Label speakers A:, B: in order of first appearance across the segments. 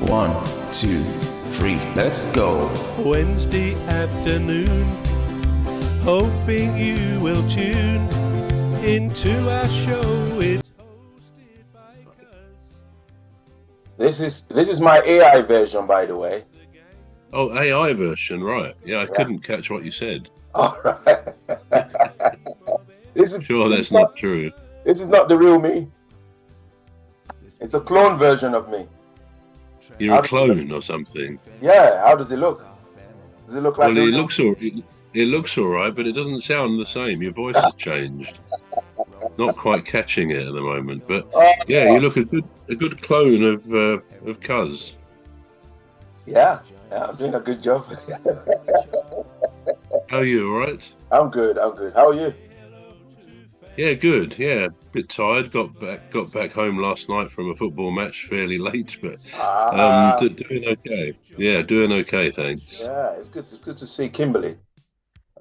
A: 1, 2, 3, let's go.
B: Wednesday afternoon, hoping you will tune into our show. It's hosted by Cuz.
C: This is my AI version, by the way.
D: Oh, AI version, right. Yeah, I couldn't catch what you said.
C: All right.
D: Sure, that's not true.
C: This is not the real me. It's a clone version of me.
D: You're a clone or something.
C: Yeah, how does it look? Does it look like...
D: Well, it looks all right, but it doesn't sound the same. Your voice has changed. Not quite catching it at the moment, but yeah, you look a good clone of Cuz.
C: Yeah, I'm doing a good job.
D: How are you? All right?
C: I'm good. How are you?
D: Yeah, good. Yeah, bit tired. Got back home last night from a football match fairly late, but doing okay. Yeah, doing okay. Thanks.
C: Yeah, it's good to see Kimberly.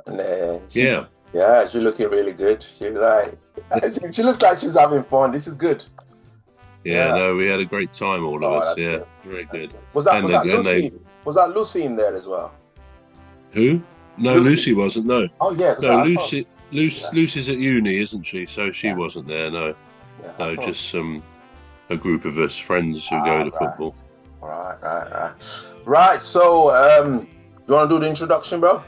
C: And
D: yeah,
C: she's looking really good. She looks like she's having fun. This is good.
D: Yeah, no, we had a great time, all of us. Yeah,
C: good.
D: very good.
C: Was that Lucy in there as well?
D: Who? No, Lucy wasn't. No.
C: Oh yeah.
D: No, Lucy's at uni, isn't she? So she wasn't there. No, just a group of us friends who go to football.
C: Right. So, you want to do the introduction, bro?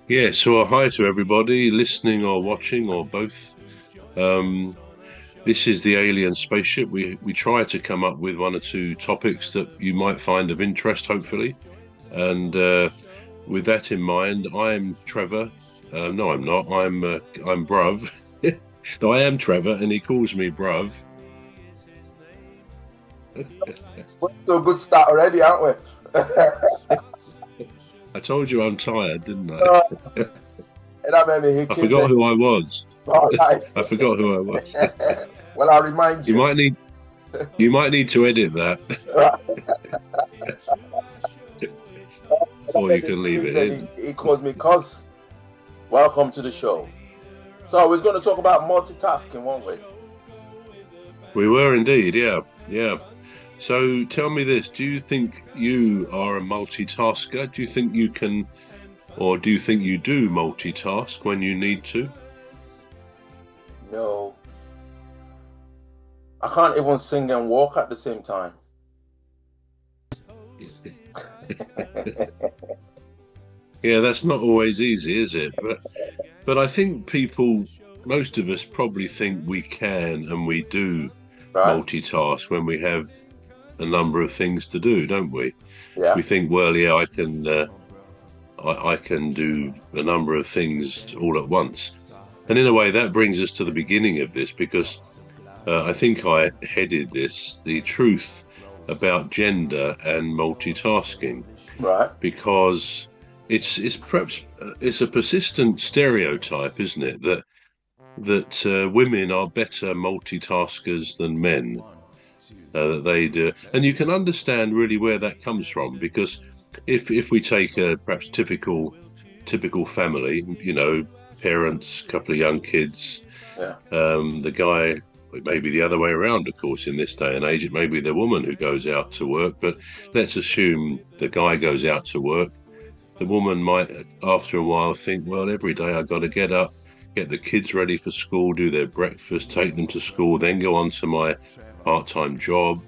D: Yeah. So, hi to everybody listening or watching or both. This is the Alien Spaceship. We try to come up with one or two topics that you might find of interest, hopefully. And with that in mind, I'm Trevor. No, I'm not. I'm Bruv. No, I am Trevor, and he calls me Bruv.
C: We're to a good start already, aren't we?
D: I told you I'm tired, didn't I?
C: And I'm Emmy Hikins.
D: I forgot who I was.
C: Oh, nice.
D: I forgot who I was.
C: Well, I'll remind you.
D: You might need to edit that. Or you can leave it in.
C: He calls me Cuz. Welcome to the show. So we're going to talk about multitasking, won't we?
D: We were indeed, yeah. So tell me this, do you think you are a multitasker? Do you think you can, or do you think you do multitask when you need to?
C: No. I can't even sing and walk at the same time.
D: Yeah, that's not always easy, is it? But I think most of us probably think we can and we do multitask when we have a number of things to do, don't we? Yeah. We think, well, yeah, I can do a number of things all at once. And in a way, that brings us to the beginning of this, because I think I headed this, the truth about gender and multitasking. Right. Because it's perhaps it's a persistent stereotype, isn't it, that women are better multitaskers than men. That they do, and you can understand really where that comes from, because if we take a perhaps typical family, parents, couple of young kids, the guy. It may be the other way around, of course, in this day and age. It may be the woman who goes out to work, but let's assume the guy goes out to work. The woman might, after a while, think, well, every day I've got to get up, get the kids ready for school, do their breakfast, take them to school, then go on to my part-time job,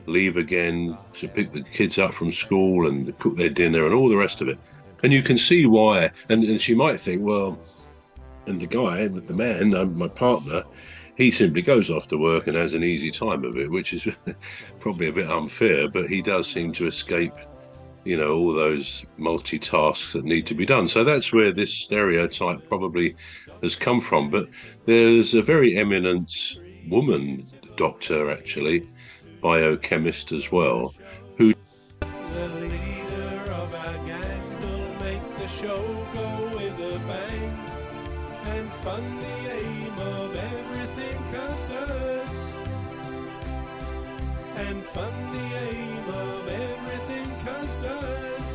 D: leave again to pick the kids up from school and cook their dinner and all the rest of it. And you can see why. And she might think, well, and the guy, the man, my partner, he simply goes off to work and has an easy time of it, which is probably a bit unfair, but he does seem to escape, all those multitasks that need to be done. So that's where this stereotype probably has come from. But there's a very eminent woman doctor, actually, biochemist as well, who...
B: The leader of our gang will make the show go with a bang and fund the aim of everything Cuz does. And fund the aim of everything Cuz does.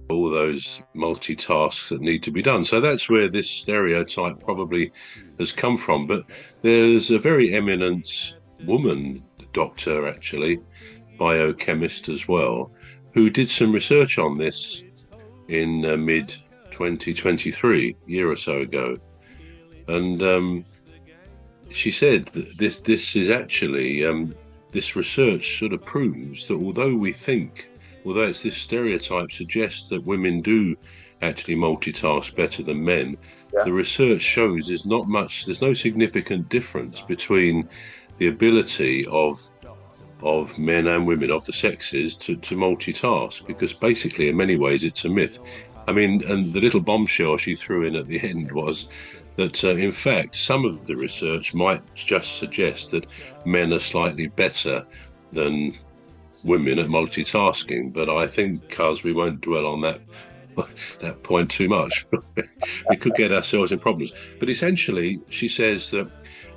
D: All those those multitasks that need to be done. So that's where this stereotype probably has come from. But there's a very eminent woman doctor, actually, biochemist as well, who did some research on this in mid 2023, a year or so ago. And she said that this is actually, this research sort of proves that although it's this stereotype suggests that women do actually multitask better than men, the research shows there's no significant difference between the ability of men and women of the sexes to multitask, because basically in many ways it's a myth. I mean, and the little bombshell she threw in at the end was that in fact some of the research might just suggest that men are slightly better than women at multitasking, but I think, Cuz, we won't dwell on that point too much. We could get ourselves in problems. But essentially she says that,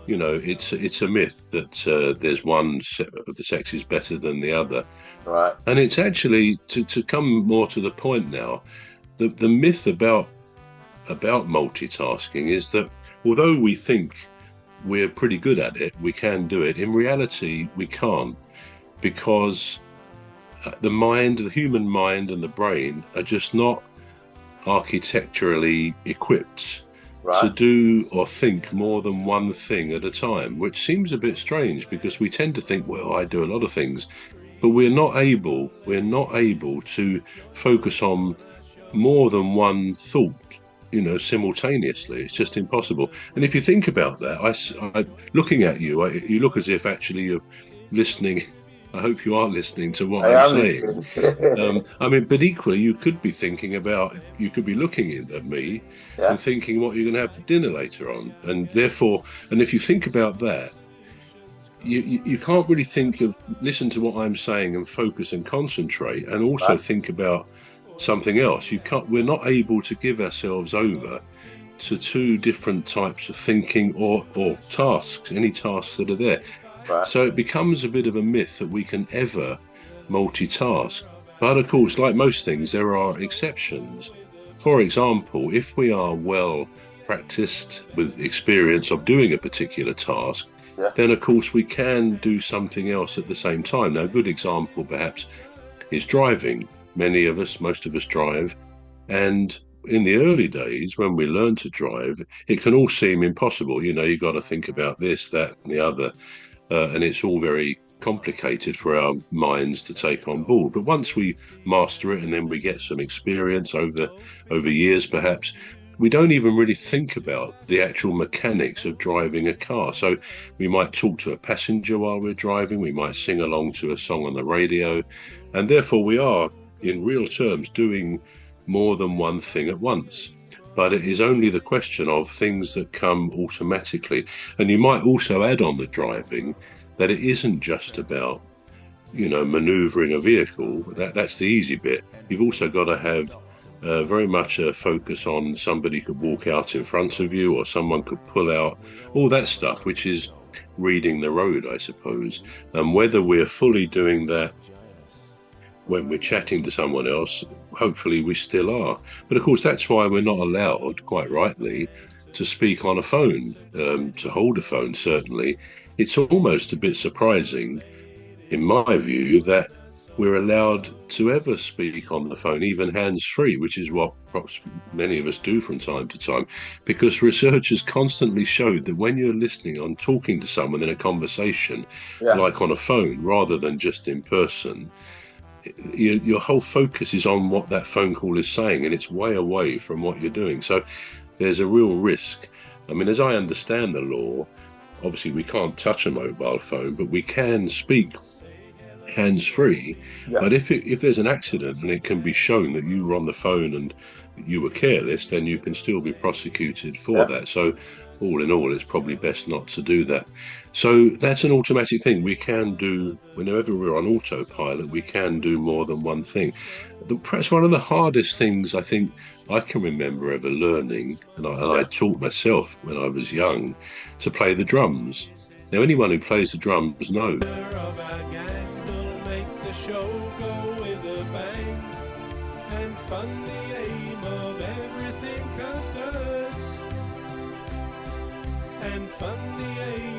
D: you know, it's a myth that there's one of the sexes better than the other.
C: Right.
D: And it's actually, to come more to the point now, the myth about multitasking is that although we think we're pretty good at it, we can do it, in reality we can't, because the human mind and the brain are just not architecturally equipped to do or think more than one thing at a time, which seems a bit strange because we tend to think, well, I do a lot of things, but we're not able to focus on more than one thought, you know, simultaneously. It's just impossible. And if you think about that, I looking at you, you look as if actually you're listening. I hope you are listening to what I'm saying. I mean, but equally, you could be looking at me and thinking what you're going to have for dinner later on. And therefore, and if you think about that, you can't really listen to what I'm saying and focus and concentrate and also think about something else. We're not able to give ourselves over to two different types of thinking or tasks, any tasks that are there. So it becomes a bit of a myth that we can ever multitask. But of course, like most things, there are exceptions. For example, if we are well practiced with experience of doing a particular task, then of course we can do something else at the same time. Now, a good example perhaps is driving. Most of us drive, and in the early days when we learn to drive, it can all seem impossible. You know, you've got to think about this, that, and the other. And it's all very complicated for our minds to take on board. But once we master it and then we get some experience over years perhaps, we don't even really think about the actual mechanics of driving a car. So we might talk to a passenger while we're driving, we might sing along to a song on the radio, and therefore we are, in real terms, doing more than one thing at once. But it is only the question of things that come automatically. And you might also add on the driving that it isn't just about, you know, manoeuvring a vehicle. That's the easy bit. You've also got to have very much a focus on somebody could walk out in front of you or someone could pull out, all that stuff, which is reading the road, I suppose. And whether we're fully doing that when we're chatting to someone else, hopefully we still are. But of course, that's why we're not allowed, quite rightly, to speak on a phone, to hold a phone, certainly. It's almost a bit surprising, in my view, that we're allowed to ever speak on the phone, even hands-free, which is what perhaps many of us do from time to time, because research has constantly showed that when you're listening on talking to someone in a conversation, like on a phone, rather than just in person, your whole focus is on what that phone call is saying, and it's way away from what you're doing. So there's a real risk. I mean, as I understand the law, obviously we can't touch a mobile phone, but we can speak hands-free. But if there's an accident and it can be shown that you were on the phone and you were careless, then you can still be prosecuted for that. So all in all, it's probably best not to do that. So that's an automatic thing. We can do, whenever we're on autopilot, we can do more than one thing. Perhaps one of the hardest things I think I can remember ever learning, and I taught myself when I was young, to play the drums. Now, anyone who plays the drums knows.
B: Make the show go with a bang, and fun the and fun the aim